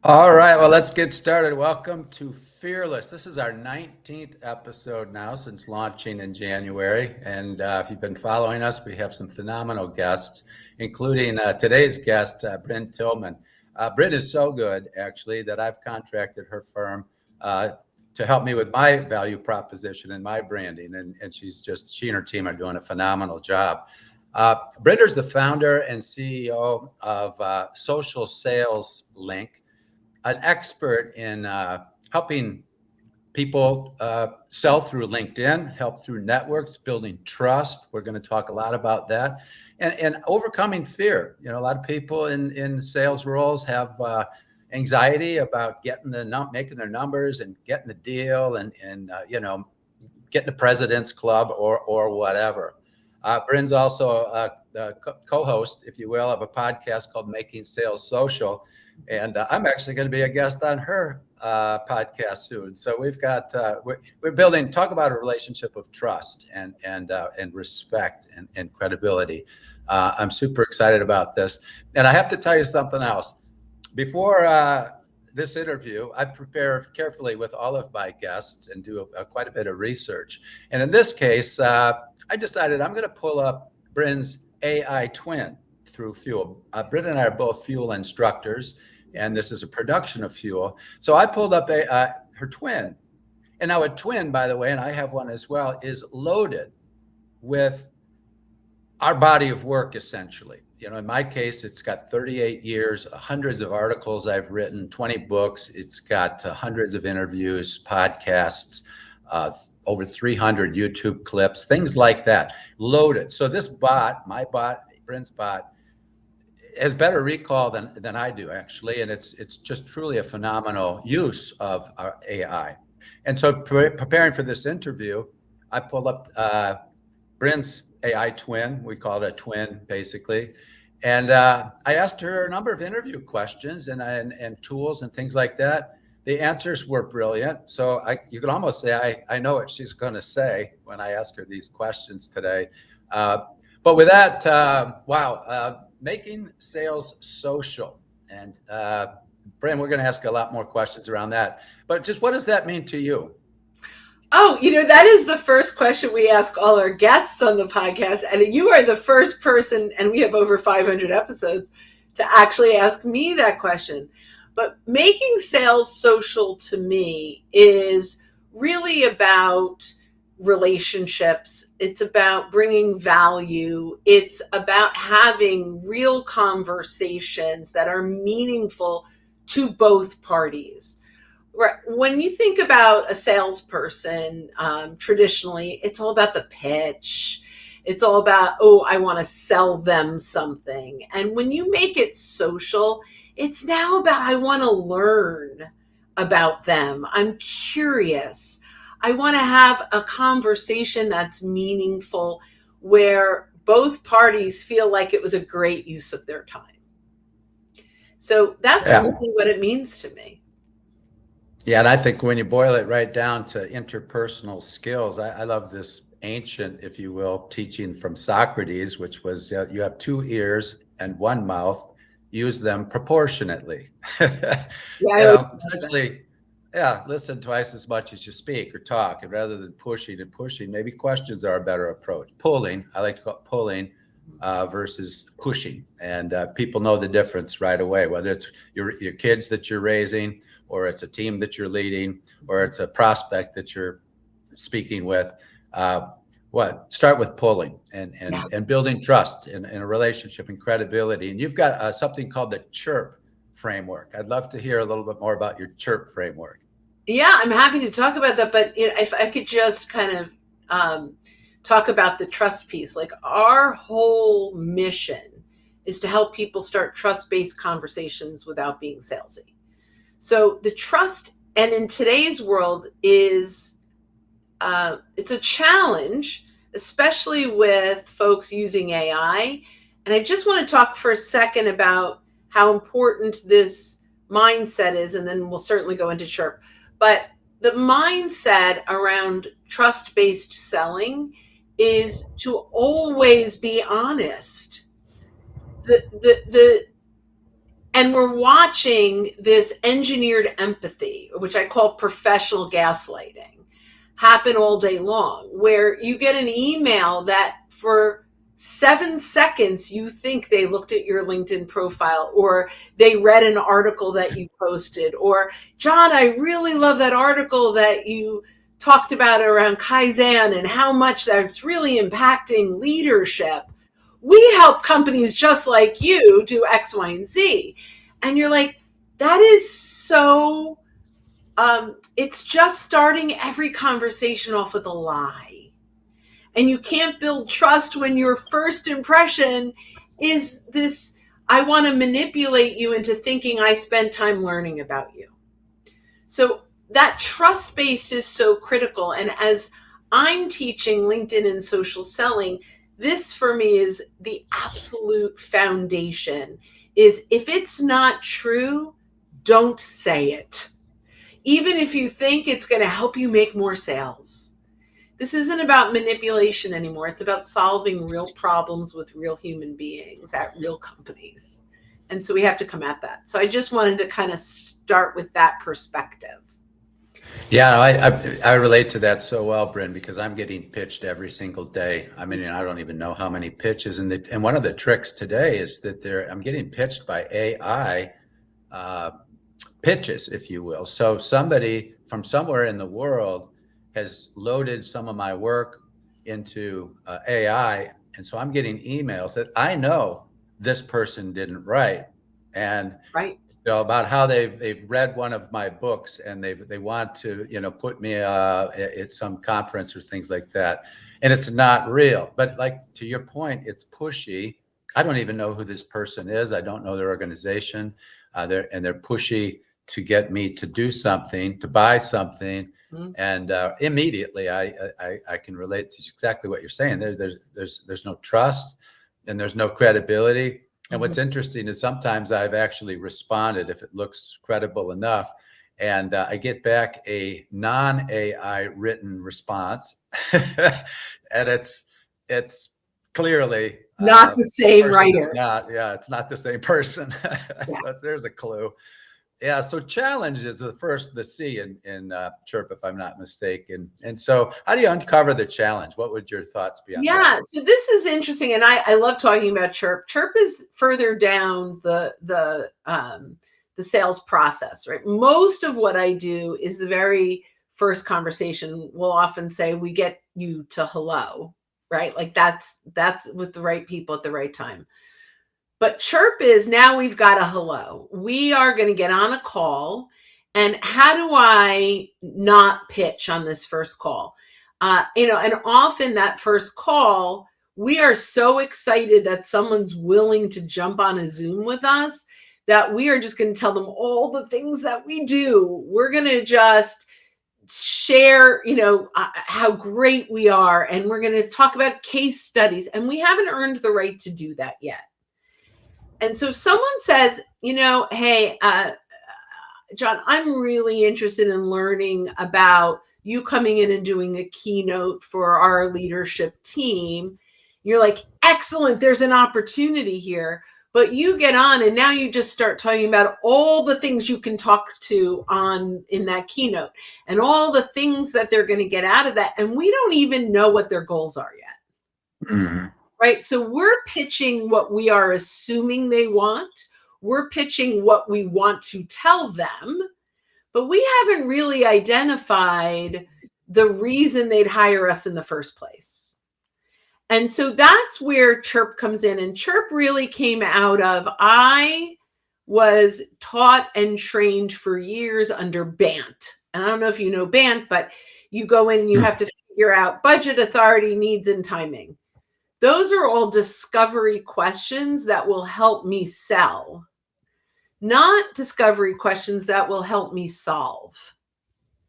All right, well, let's get started. Welcome to Fearless. This is our 19th episode now since launching in January. And if you've been following us, we have some phenomenal guests, including today's guest, Brynne Tillman. Brynne is so good, actually, that I've contracted her firm uh, to help me with my value proposition and my branding. And she and her team are doing a phenomenal job. Brynne is the founder and CEO of Social Sales Link, an expert in helping people sell through LinkedIn, help through networks, building trust. We're going to talk a lot about that, and overcoming fear. A lot of people in sales roles have anxiety about making their numbers and getting the deal, and getting the president's club or whatever. Brynne's also a co-host, if you will, of a podcast called Making Sales Social, and I'm actually going to be a guest on her podcast soon. So we're building. Talk about a relationship of trust and respect and credibility. I'm super excited about this, and I have to tell you something else. Before this interview, I prepare carefully with all of my guests and do quite a bit of research. And in this case, I decided I'm going to pull up Brynne's AI twin through Fuel. Brynne and I are both Fuel instructors, and this is a production of Fuel. So I pulled up her twin. And now a twin, by the way, and I have one as well, is loaded with our body of work, essentially. In my case, it's got 38 years, hundreds of articles I've written, 20 books. It's got hundreds of interviews, podcasts, over 300 YouTube clips, things like that, loaded. So this bot, my bot, Brynne's bot, has better recall than I do, actually. And it's just truly a phenomenal use of our AI. And so preparing for this interview, I pulled up Brynne's AI twin. We call it a twin, basically. And I asked her a number of interview questions and tools and things like that. The answers were brilliant. So you could almost say I know what she's going to say when I ask her these questions today. But with that, making sales social. And Brynne, we're going to ask a lot more questions around that. But just what does that mean to you? Oh, that is the first question we ask all our guests on the podcast. And you are the first person, and we have over 500 episodes, to actually ask me that question. But making sales social to me is really about relationships. It's about bringing value. It's about having real conversations that are meaningful to both parties. Right. When you think about a salesperson, traditionally, it's all about the pitch. It's all about, oh, I want to sell them something. And when you make it social, it's now about, I want to learn about them. I'm curious. I want to have a conversation that's meaningful where both parties feel like it was a great use of their time. So that's Yeah. really what it means to me. Yeah, and I think when you boil it right down to interpersonal skills, I love this ancient, if you will, teaching from Socrates, which was you have two ears and one mouth, use them proportionately. Yeah, I always love that. Essentially, yeah, listen twice as much as you speak or talk, and rather than pushing, maybe questions are a better approach. Pulling, I like to call it pulling versus pushing, and people know the difference right away, whether it's your kids that you're raising, or it's a team that you're leading, or it's a prospect that you're speaking with. Start with pulling Yeah. and building trust in a relationship and credibility. And you've got something called the CHIRP framework. I'd love to hear a little bit more about your CHIRP framework. Yeah, I'm happy to talk about that. But if I could just kind of talk about the trust piece, like our whole mission is to help people start trust-based conversations without being salesy. So the trust, and in today's world, is it's a challenge, especially with folks using AI. And I just want to talk for a second about how important this mindset is, and then we'll certainly go into CHIRP. But the mindset around trust-based selling is to always be honest. The And we're watching this engineered empathy, which I call professional gaslighting, happen all day long, where you get an email that for 7 seconds you think they looked at your LinkedIn profile, or they read an article that you posted, or John, I really love that article that you talked about around Kaizen and how much that's really impacting leadership. We help companies just like you do X, Y, and Z. And you're like, that is so, it's just starting every conversation off with a lie. And you can't build trust when your first impression is this, I want to manipulate you into thinking I spent time learning about you. So that trust base is so critical. And as I'm teaching LinkedIn and social selling, this for me is the absolute foundation. Is if it's not true, don't say it. Even if you think it's going to help you make more sales. This isn't about manipulation anymore. It's about solving real problems with real human beings at real companies. And so we have to come at that. So I just wanted to kind of start with that perspective. Yeah, I relate to that so well, Brynne, because I'm getting pitched every single day. I mean, I don't even know how many pitches, and one of the tricks today is that I'm getting pitched by AI pitches, if you will. So somebody from somewhere in the world has loaded some of my work into AI, and so I'm getting emails that I know this person didn't write, and Right. about how they've read one of my books and they want to put me at some conference or things like that, and it's not real. But like to your point, it's pushy. I don't even know who this person is. I don't know their organization. They're pushy to get me to do something, to buy something, and immediately I can relate to exactly what you're saying. There's no trust and there's no credibility. And what's interesting is sometimes I've actually responded if it looks credible enough, and I get back a non-AI written response, and it's clearly Not the same person is writer. not. Yeah, it's not the same person. Yeah. So there's a clue. Yeah, so challenge is the C in Chirp, if I'm not mistaken. And so how do you uncover the challenge? What would your thoughts be on that? Yeah, so this is interesting, and I love talking about Chirp. Chirp is further down the sales process, right? Most of what I do is the very first conversation. We'll often say we get you to hello, right? Like that's with the right people at the right time. But Chirp is now we've got a hello. We are going to get on a call, and how do I not pitch on this first call? And often that first call, we are so excited that someone's willing to jump on a Zoom with us that we are just going to tell them all the things that we do. We're going to just share, how great we are. And we're going to talk about case studies. And we haven't earned the right to do that yet. And so if someone says, hey, John, I'm really interested in learning about you coming in and doing a keynote for our leadership team. You're like, excellent, there's an opportunity here. But you get on and now you just start talking about all the things you can talk to in that keynote and all the things that they're going to get out of that. And we don't even know what their goals are yet. Mm-hmm. Right? So we're pitching what we are assuming they want. We're pitching what we want to tell them, but we haven't really identified the reason they'd hire us in the first place. And so that's where Chirp comes in. And Chirp really came out of, I was taught and trained for years under BANT. And I don't know if you know BANT, but you go in and you have to figure out budget, authority, needs, and timing. Those are all discovery questions that will help me sell, not discovery questions that will help me solve.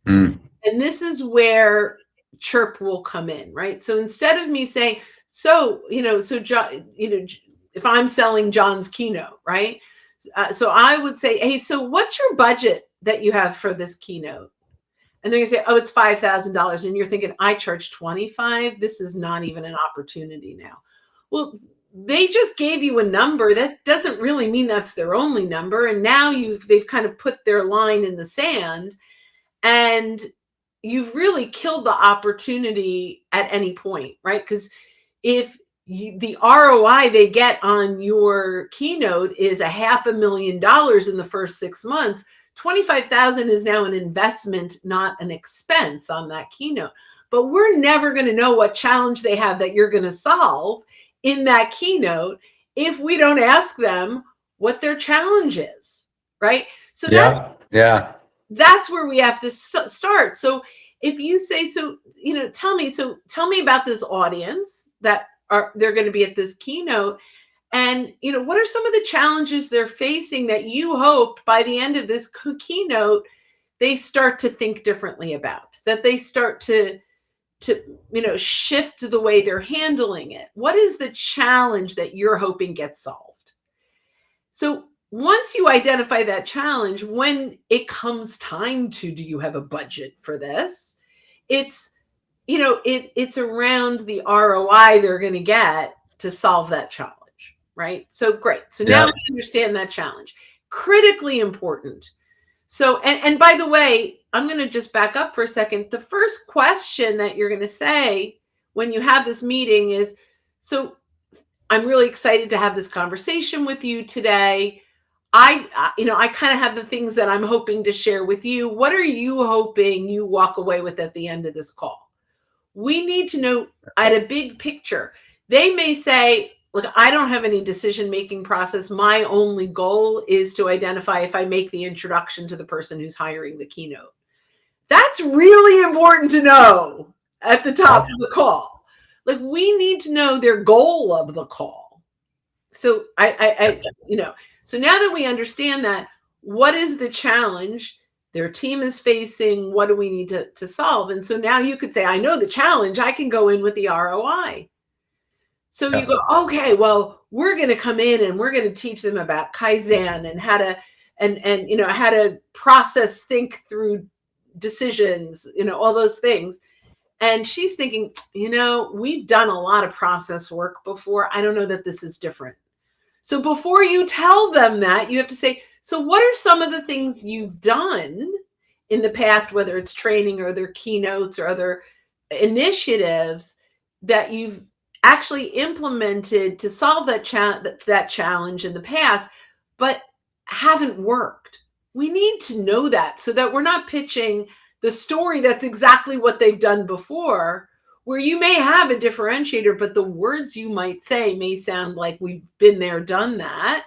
And this is where Chirp will come in, right? So instead of me saying, John, if I'm selling John's keynote, right? So I would say, hey, so what's your budget that you have for this keynote? And they're going to say, oh, it's $5,000. And you're thinking, I charge $25,000. This is not even an opportunity now. Well, they just gave you a number. That doesn't really mean that's their only number. And now they've kind of put their line in the sand, and you've really killed the opportunity at any point, right? Because if the ROI they get on your keynote is $500,000 in the first 6 months, 25,000 is now an investment, not an expense on that keynote. But we're never going to know what challenge they have that you're going to solve in that keynote if we don't ask them what their challenge is, right? So that's where we have to start. So if you say, tell me about this audience that they're going to be at this keynote, and what are some of the challenges they're facing that you hope by the end of this keynote they start to think differently about, that they start to shift the way they're handling it. What is the challenge that you're hoping gets solved? So once you identify that challenge, when it comes time to, do you have a budget for this? It's, it's around the ROI they're going to get to solve that challenge, right? So great. So now we understand that challenge. Critically important. So, and by the way, I'm going to just back up for a second. The first question that you're going to say when you have this meeting is, so I'm really excited to have this conversation with you today. I kind of have the things that I'm hoping to share with you. What are you hoping you walk away with at the end of this call? We need to know at a big picture. They may say, look, I don't have any decision-making process. My only goal is to identify if I make the introduction to the person who's hiring the keynote. That's really important to know at the top of the call. Like, we need to know their goal of the call. So so now that we understand that, what is the challenge their team is facing? What do we need to solve? And so now you could say, I know the challenge. I can go in with the ROI. So you go, okay, well, we're going to come in and we're going to teach them about Kaizen and how to, how to process, think through decisions, all those things. And she's thinking, we've done a lot of process work before. I don't know that this is different. So before you tell them that, you have to say, so what are some of the things you've done in the past, whether it's training or other keynotes or other initiatives that you've actually implemented to solve that challenge in the past, but haven't worked? We need to know that so that we're not pitching the story that's exactly what they've done before, where you may have a differentiator, but the words you might say may sound like we've been there, done that.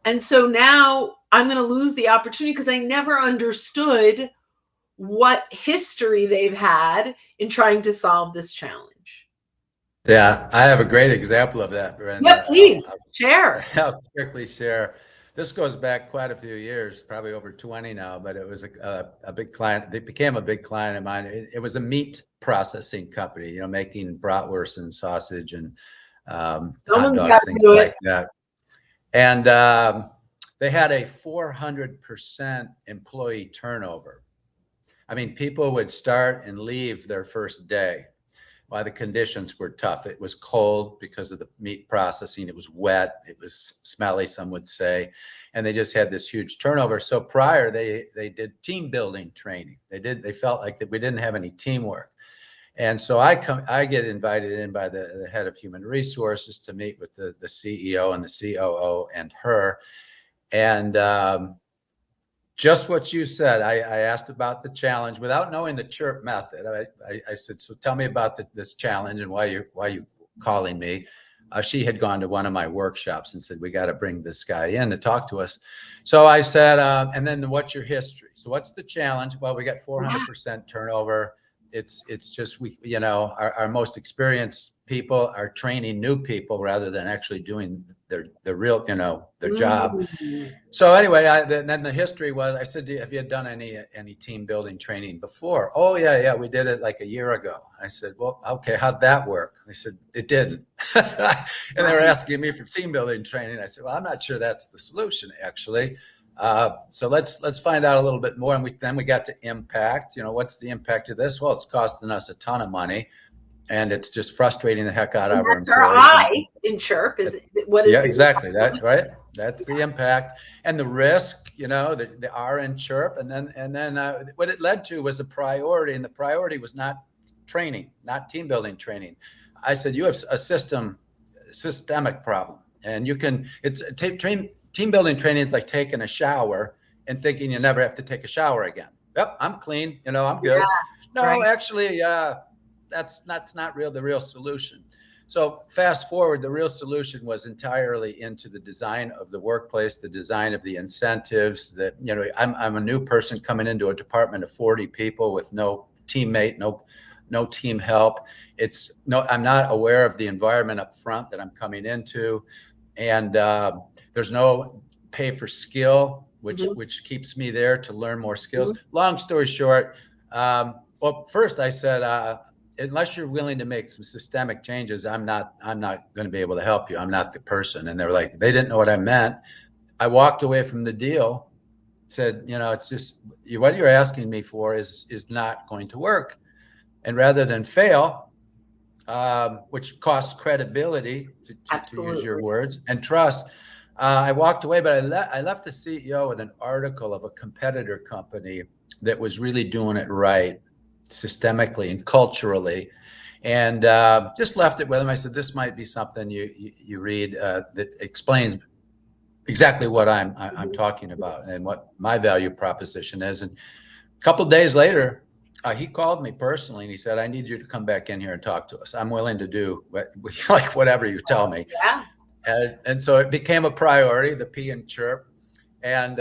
And so now I'm going to lose the opportunity because I never understood what history they've had in trying to solve this challenge. Yeah, I have a great example of that, Brynne. Yeah, please share. I'll quickly share. This goes back quite a few years, probably over 20 now, but it was a big client. They became a big client of mine. It was a meat processing company, making bratwurst and sausage and hot dogs, things like that. And they had a 400% employee turnover. I mean, people would start and leave their first day. Why? The conditions were tough. It was cold because of the meat processing. It was wet. It was smelly, some would say. And they just had this huge turnover. So prior, they did team building training. They felt like that we didn't have any teamwork. And so I get invited in by the head of human resources to meet with the CEO and the COO and her. And just what you said, I asked about the challenge without knowing the chirp method. I said, so tell me about this challenge and why you calling me. She had gone to one of my workshops and said, we got to bring this guy in to talk to us. So I said, and then what's your history? So what's the challenge? Well, we got 400% turnover. It's just, our most experienced people are training new people rather than actually doing their real, their job. So anyway, then the history was, I said, have you done any team building training before? Oh yeah, we did it like a year ago. I said, well, okay, how'd that work? They said, it didn't. And they were asking me for team building training. I said, well, I'm not sure that's the solution, actually. So let's find out a little bit more. And then we got to impact. What's the impact of this? Well, it's costing us a ton of money. and it's just frustrating the heck out And of our that's our employees. And I in chirp is what is yeah, the exactly. That right. That's the impact and the risk. The R in chirp, and then what it led to was a priority, and the priority was not training, not team building training. I said you have a systemic problem, and you can. Team building training is like taking a shower and thinking you never have to take a shower again. Yep, I'm clean. I'm good. No, right? actually, that's not the real solution. So fast forward, the real solution was entirely into the design of the workplace, the design of the incentives. That I'm a new person coming into a department of 40 people with no teammate, no team help. I'm not aware of the environment up front that I'm coming into, and there's no pay for skill, which keeps me there to learn more skills. Long story short, well, first I said, unless you're willing to make some systemic changes, I'm not going to be able to help you. I'm not the person. And they didn't know what I meant. I walked away from the deal, said, it's just what you're asking me for is not going to work. And rather than fail, which costs credibility, to use your Absolutely. words, and trust, I walked away, but I left the CEO with an article of a competitor company that was really doing it right, systemically and culturally, and just left it with him. I said, "This might be something you read that explains exactly what I'm talking about and what my value proposition is." And a couple of days later, he called me personally and he said, "I need you to come back in here and talk to us. I'm willing to do like whatever you tell me." Yeah. And so it became a priority, the P in chirp. And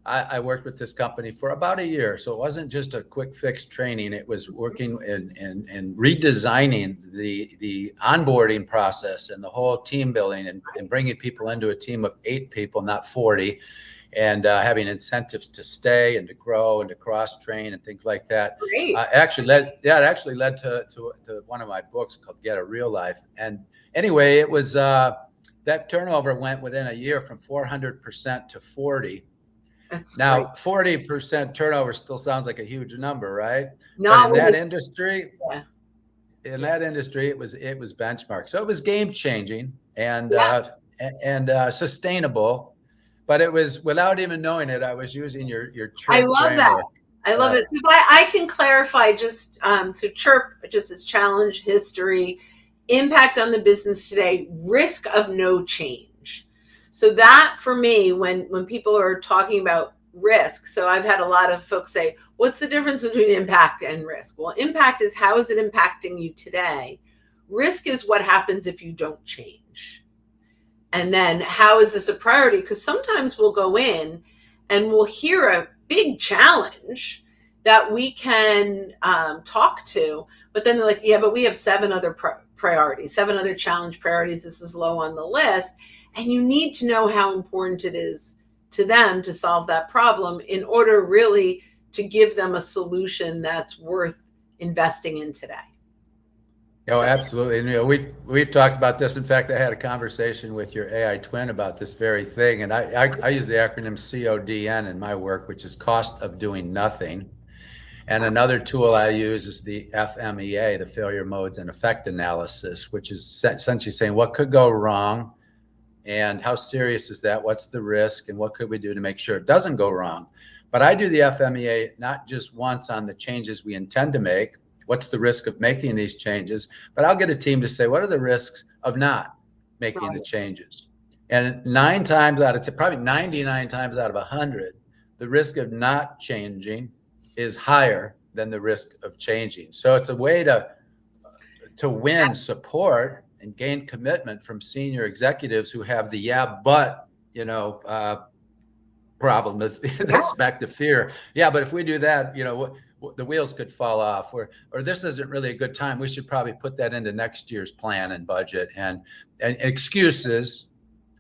I worked with this company for about a year. So it wasn't just a quick fix training. It was working in redesigning the onboarding process and the whole team building, and bringing people into a team of 8 people, not 40, and having incentives to stay and to grow and to cross train and things like that. Great. It actually led to one of my books called Get a Real Life. And anyway, it was that turnover went within a year from 400% to 40. That's great. Now, 40% turnover still sounds like a huge number, right? But Not in when that it's, industry, yeah. it was benchmark. So it was game changing and Yeah. sustainable. But it was, without even knowing it, I was using your I chirp love that. framework. I love it. So if I can clarify just so chirp, just as challenge, history, impact on the business today, risk of no change. So that for me, when people are talking about risk, so I've had a lot of folks say, what's the difference between impact and risk? Well, impact is how is it impacting you today? Risk is what happens if you don't change. And then how is this a priority? Because sometimes we'll go in and we'll hear a big challenge that we can talk to, but then they're like, yeah, but we have 7 other priorities, 7 other challenge priorities. This is low on the list. And you need to know how important it is to them to solve that problem in order really to give them a solution that's worth investing in today. Oh, absolutely. And we've talked about this. In fact, I had a conversation with your AI twin about this very thing. And I use the acronym CODN in my work, which is cost of doing nothing. And another tool I use is the FMEA, the failure modes and effect analysis, which is essentially saying what could go wrong and how serious is that? What's the risk? And what could we do to make sure it doesn't go wrong? But I do the FMEA not just once on the changes we intend to make. What's the risk of making these changes? But I'll get a team to say, what are the risks of not making the changes? And 9 times out of probably 99 times out of 100, the risk of not changing is higher than the risk of changing. So it's a way to win support and gain commitment from senior executives who have the problem with respect to fear. Yeah, but if we do that, the wheels could fall off, or this isn't really a good time. We should probably put that into next year's plan and budget, and excuses.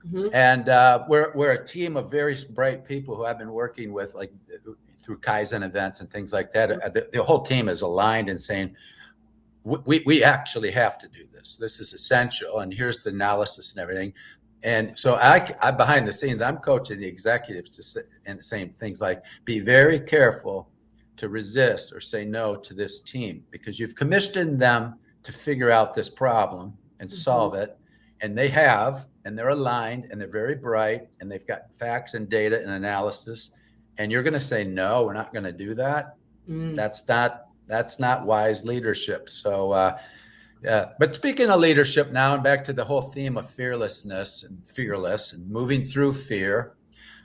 Mm-hmm. And we're a team of very bright people who I've been working with, like through Kaizen events and things like that. The whole team is aligned in saying, we actually have to do this. This is essential, and here's the analysis and everything. And so I behind the scenes, I'm coaching the executives and saying things like, be very careful to resist or say no to this team because you've commissioned them to figure out this problem and solve it. And they have, and they're aligned and they're very bright and they've got facts and data and analysis. And you're going to say, no, we're not going to do that. That's not wise leadership. So, yeah. But speaking of leadership now, and back to the whole theme of fearlessness and fearless and moving through fear.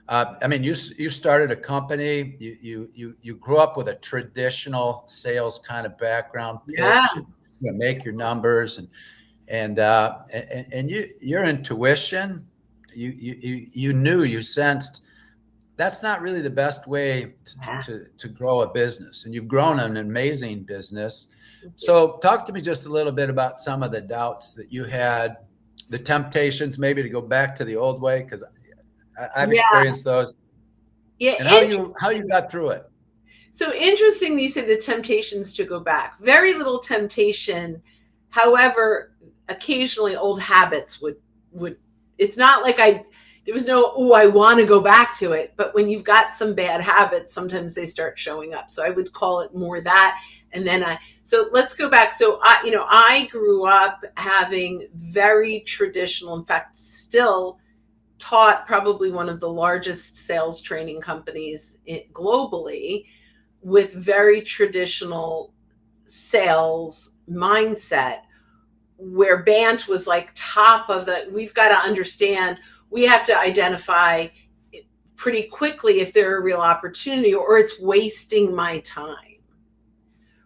I mean, you started a company. You grew up with a traditional sales kind of background, Yeah. pitch, and, make your numbers, and your intuition. You sensed that's not really the best way to grow a business, and you've grown an amazing business. So talk to me just a little bit about some of the doubts that you had, the temptations maybe to go back to the old way, because I've experienced those. Yeah. And how you got through it. So interesting you said the temptations to go back. Very little temptation. However, occasionally old habits would it's not like there was no, I want to go back to it. But when you've got some bad habits, sometimes they start showing up. So I would call it more that. And then so let's go back. So I grew up having very traditional, in fact, still taught probably one of the largest sales training companies globally with very traditional sales mindset, where BANT was like top of we've got to understand, we have to identify pretty quickly if there are a real opportunity or it's wasting my time.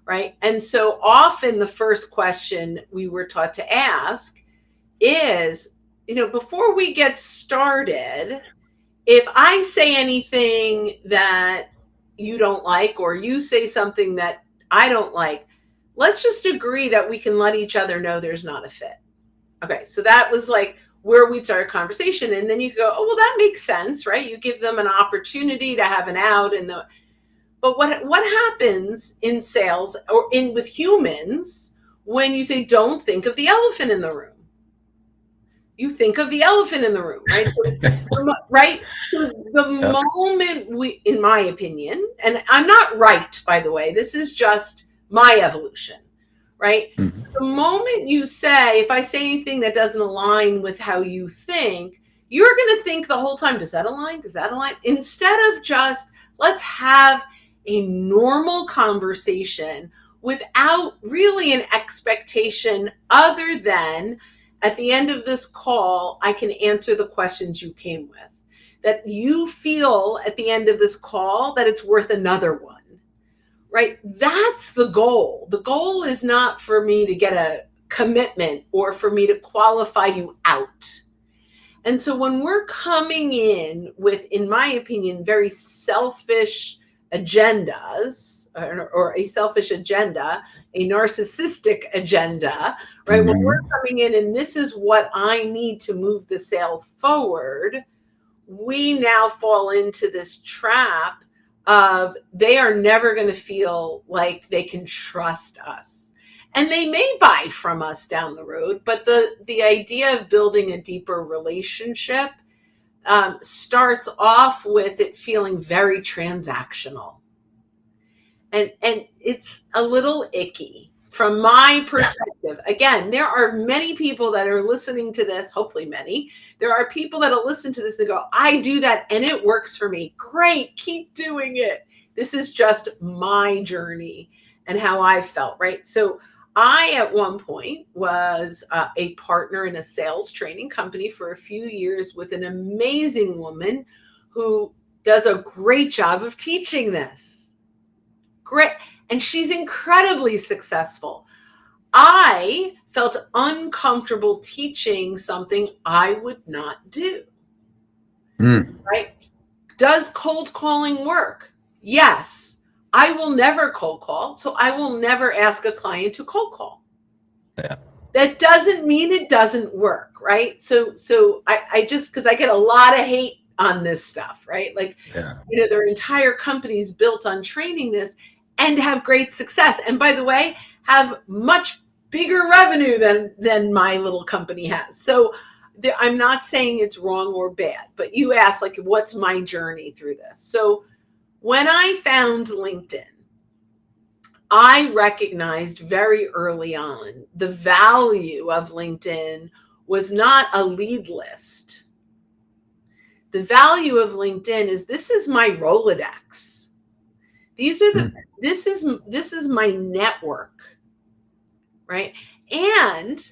Right. And so often the first question we were taught to ask is, before we get started, if I say anything that you don't like, or you say something that I don't like, let's just agree that we can let each other know there's not a fit. Okay. So that was like where we'd start a conversation. And then you go, oh, well, that makes sense, right? You give them an opportunity to have an out. But what happens in sales or with humans when you say, don't think of the elephant in the room? You think of the elephant in the room, right? Right. So the moment in my opinion, and I'm not right, by the way, this is just my evolution, right? Mm-hmm. The moment you say, if I say anything that doesn't align with how you think, you're going to think the whole time, does that align? Does that align? Instead of just, let's have a normal conversation without really an expectation other than at the end of this call, I can answer the questions you came with. That you feel at the end of this call that it's worth another one, right? That's the goal. The goal is not for me to get a commitment or for me to qualify you out. And so when we're coming in with, in my opinion, very selfish agendas or a selfish agenda, a narcissistic agenda, right? Mm-hmm. When we're coming in and this is what I need to move the sale forward, we now fall into this trap of they are never going to feel like they can trust us. And they may buy from us down the road, but the idea of building a deeper relationship starts off with it feeling very transactional. And it's a little icky from my perspective. Again, there are many people that are listening to this, hopefully many. There are people that will listen to this and go, I do that and it works for me. Great, keep doing it. This is just my journey and how I felt, right? So I, at one point, was a partner in a sales training company for a few years with an amazing woman who does a great job of teaching this. Great. And she's incredibly successful. I felt uncomfortable teaching something I would not do. Right? Does cold calling work? Yes. I will never cold call, so I will never ask a client to cold call. Yeah. That doesn't mean it doesn't work, right? So I just, because I get a lot of hate on this stuff, right? Like, there are entire companies built on training this and have great success. And by the way, have much bigger revenue than my little company has. So I'm not saying it's wrong or bad, but you asked, like, what's my journey through this? So when I found LinkedIn, I recognized very early on the value of LinkedIn was not a lead list. The value of LinkedIn is this is my Rolodex. This is my network, right? And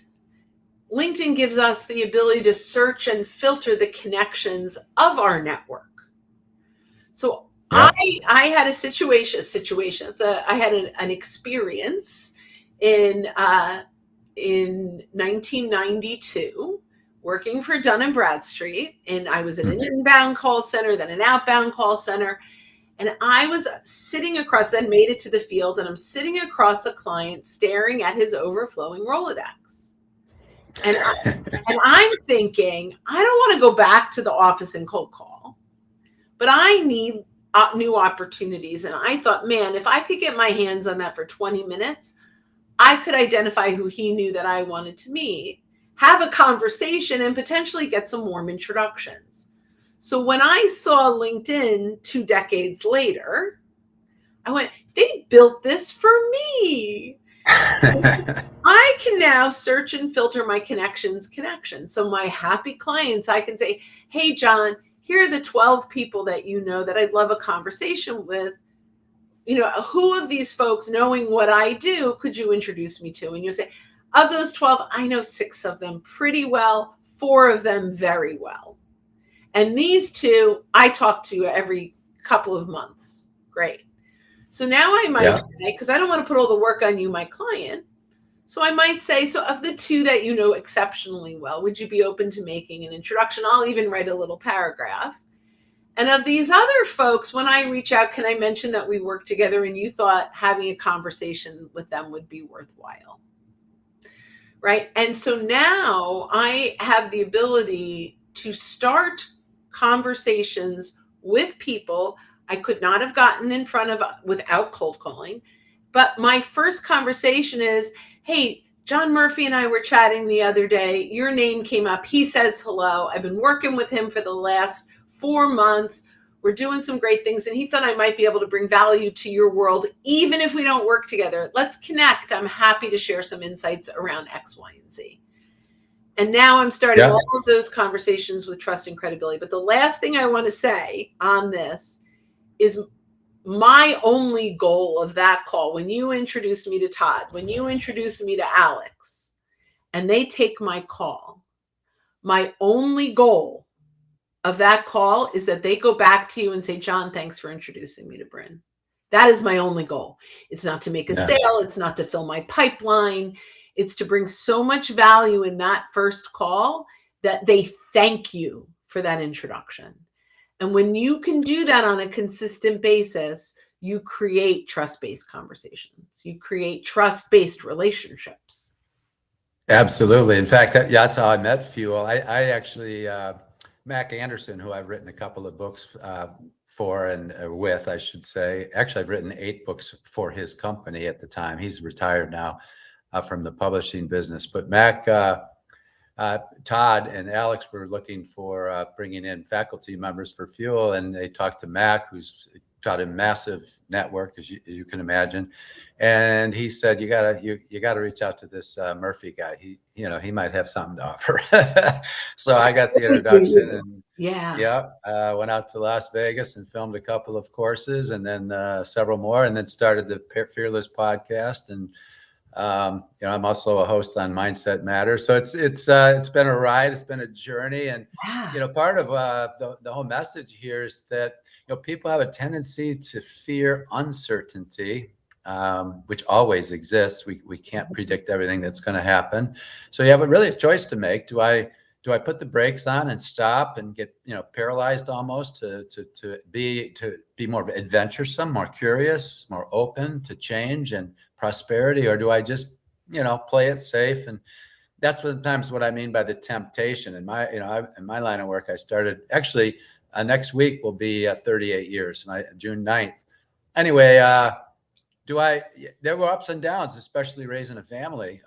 LinkedIn gives us the ability to search and filter the connections of our network. So Yeah. I had a situation. I had an experience in 1992 working for Dun and Bradstreet, and I was in an inbound call center, then an outbound call center, and I was sitting across. Then made it to the field, and I'm sitting across a client, staring at his overflowing Rolodex, and I'm thinking, I don't want to go back to the office and cold call, but I need new opportunities. And I thought, man, if I could get my hands on that for 20 minutes, I could identify who he knew that I wanted to meet, have a conversation, and potentially get some warm introductions. So when I saw LinkedIn 2 decades later, I went, they built this for me. I can now search and filter my connections. So my happy clients, I can say, hey, John, here are the 12 people that you know that I'd love a conversation with. You know, who of these folks, knowing what I do, could you introduce me to? And you say, of those 12, I know 6 of them pretty well, 4 of them very well. And these 2, I talk to every couple of months. Great. So now I might say, because I don't want to put all the work on you, my client. So I might say, so of the 2 that you know exceptionally well, would you be open to making an introduction? I'll even write a little paragraph. And of these other folks, when I reach out, can I mention that we work together and you thought having a conversation with them would be worthwhile? Right. And so now I have the ability to start conversations with people I could not have gotten in front of without cold calling. But my first conversation is, hey, John Murphy and I were chatting the other day. Your name came up. He says hello. I've been working with him for the last 4 months. We're doing some great things. And he thought I might be able to bring value to your world, even if we don't work together. Let's connect. I'm happy to share some insights around X, Y, and Z. And now I'm starting all of those conversations with trust and credibility. But the last thing I want to say on this is my only goal of that call, when you introduced me to Todd, when you introduced me to Alex, and they take my call, my only goal of that call is that they go back to you and say, John, thanks for introducing me to Brynne. That is my only goal. It's not to make a sale. It's not to fill my pipeline. It's to bring so much value in that first call that they thank you for that introduction. And when you can do that on a consistent basis, you create trust-based conversations. You create trust-based relationships. Absolutely. In fact, that's how I met Fuel. I actually, Mac Anderson, who I've written a couple of books for and with, I should say. Actually, I've written 8 books for his company at the time. He's retired now from the publishing business. But Mac, Todd and Alex were looking for bringing in faculty members for Fuel, and they talked to Mac, who's got a massive network, as you can imagine, and he said, "You gotta reach out to this Murphy guy. He might have something to offer." So I got the introduction, and went out to Las Vegas and filmed a couple of courses, and then several more, and then started the Fearless podcast. And I'm also a host on Mindset Matters. So it's been a ride. It's been a journey. And, part of the whole message here is that, people have a tendency to fear uncertainty, which always exists. We can't predict everything that's going to happen. So you have really a choice to make. Do I put the brakes on and stop and get, paralyzed almost to be more adventuresome, more curious, more open to change and prosperity, or do I just, play it safe? And that's sometimes what I mean by the temptation. In my, in my line of work, I started actually next week will be 38 years, June 9th. Anyway, there were ups and downs, especially raising a family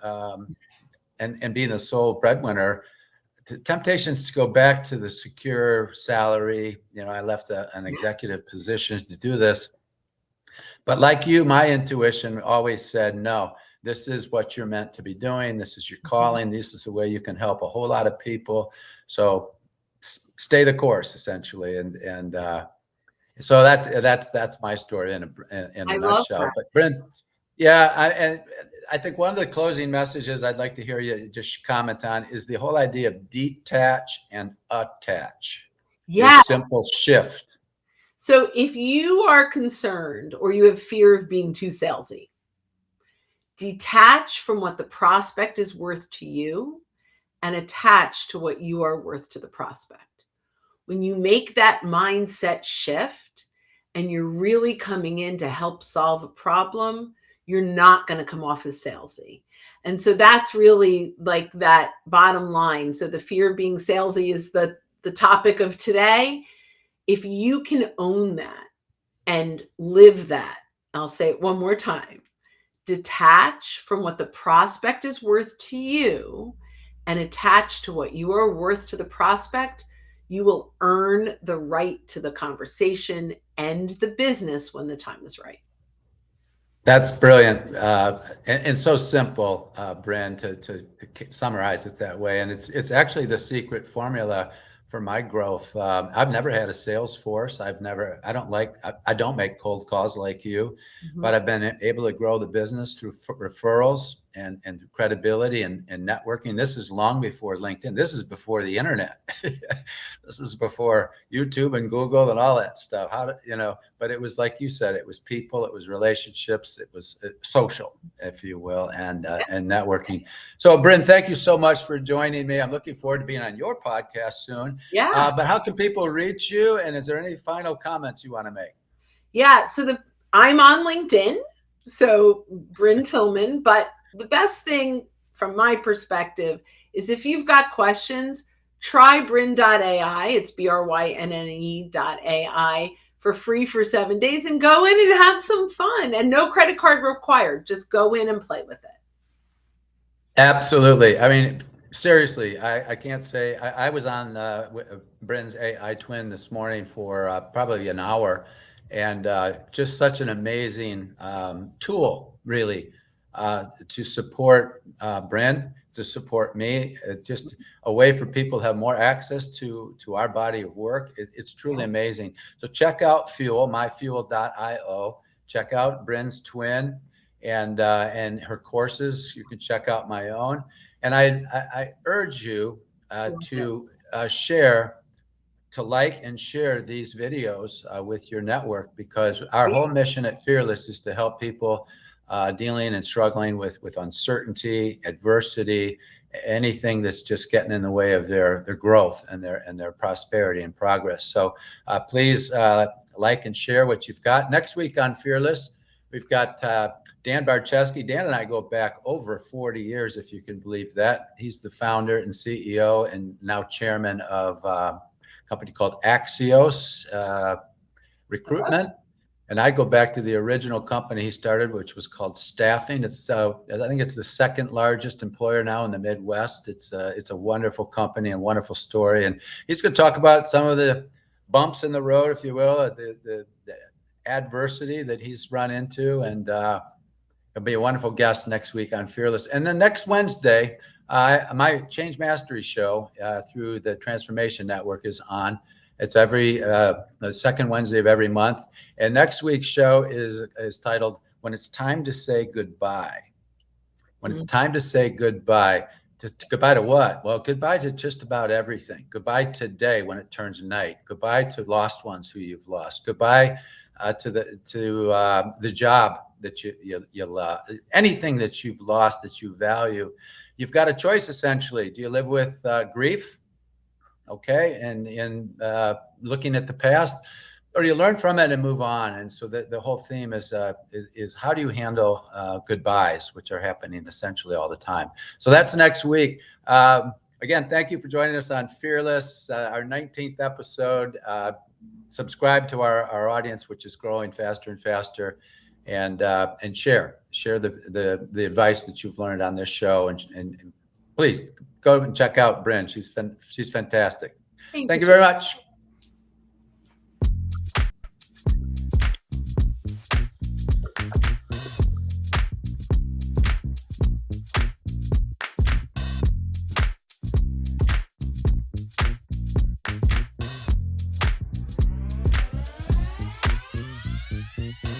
and being the sole breadwinner. Temptations to go back to the secure salary. I left an executive position to do this. But like you, my intuition always said, no, this is what you're meant to be doing. This is your Mhm. calling. This is the way you can help a whole lot of people. So stay the course, essentially. And so that's my story in a I love nutshell. that. But Brynne, yeah, and I think one of the closing messages I'd like to hear you just comment on is the whole idea of detach and attach. Your Yeah. simple shift. So if you are concerned or you have fear of being too salesy, detach from what the prospect is worth to you and attach to what you are worth to the prospect. When you make that mindset shift and you're really coming in to help solve a problem, you're not going to come off as salesy. And so that's really like that bottom line. So the fear of being salesy is the topic of today. If you can own that and live that, I'll say it one more time, detach from what the prospect is worth to you and attach to what you are worth to the prospect, you will earn the right to the conversation and the business when the time is right. That's brilliant, and so simple, Brynne, to summarize it that way. And it's actually the secret formula for my growth. I've never had a sales force. I don't make cold calls like you, Mhm. but I've been able to grow the business through referrals and credibility and networking. This is long before LinkedIn. This is before the internet. This is before YouTube and Google and all that stuff. But it was like you said, it was people, it was relationships, it was social, if you will, and networking. So, Brynne, thank you so much for joining me. I'm looking forward to being on your podcast soon. Yeah. But how can people reach you? And is there any final comments you want to make? Yeah. So I'm on LinkedIn. So Brynne Tillman. But the best thing from my perspective is if you've got questions, try Brynne.ai. It's BRYNNE.ai for free for 7 days and go in and have some fun. And no credit card required. Just go in and play with it. Absolutely. I mean, seriously, I can't say I was on Bryn's AI twin this morning for probably an hour, and just such an amazing tool, really, to support Brynne, to support me. It's just a way for people to have more access to our body of work. It's truly amazing. So check out Fuel, myfuel.io. Check out Bryn's twin and her courses. You can check out my own. And I urge you to share, to like and share these videos with your network, because our whole mission at Fearless is to help people dealing and struggling with uncertainty, adversity, anything that's just getting in the way of their growth and their prosperity and progress. So please like and share what you've got. Next week on Fearless, we've got Dan Barczewski. Dan and I go back over 40 years, if you can believe that. He's the founder and CEO and now chairman of company called Axios Recruitment. And I go back to the original company he started, which was called Staffing. I think it's the second largest employer now in the Midwest. It's a wonderful company and wonderful story. And he's going to talk about some of the bumps in the road, if you will, the adversity that he's run into. And he'll be a wonderful guest next week on Fearless. And then next Wednesday, my Change Mastery show through the Transformation Network is on. It's every the second Wednesday of every month. And next week's show is titled "When It's Time to Say Goodbye." When it's time to say goodbye, goodbye to what? Well, goodbye to just about everything. Goodbye today when it turns night. Goodbye to lost ones who you've lost. Goodbye to the job that you lost. Anything that you've lost that you value. You've got a choice essentially. Do you live with grief? Okay, and looking at the past, or you learn from it and move on. And so the whole theme is how do you handle goodbyes, which are happening essentially all the time. So that's next week. Again, thank you for joining us on Fearless, our 19th episode. Subscribe to our audience, which is growing faster and faster, and share the advice that you've learned on this show, and please go and check out Brynne. She's fantastic. Thank Thank you. you very much.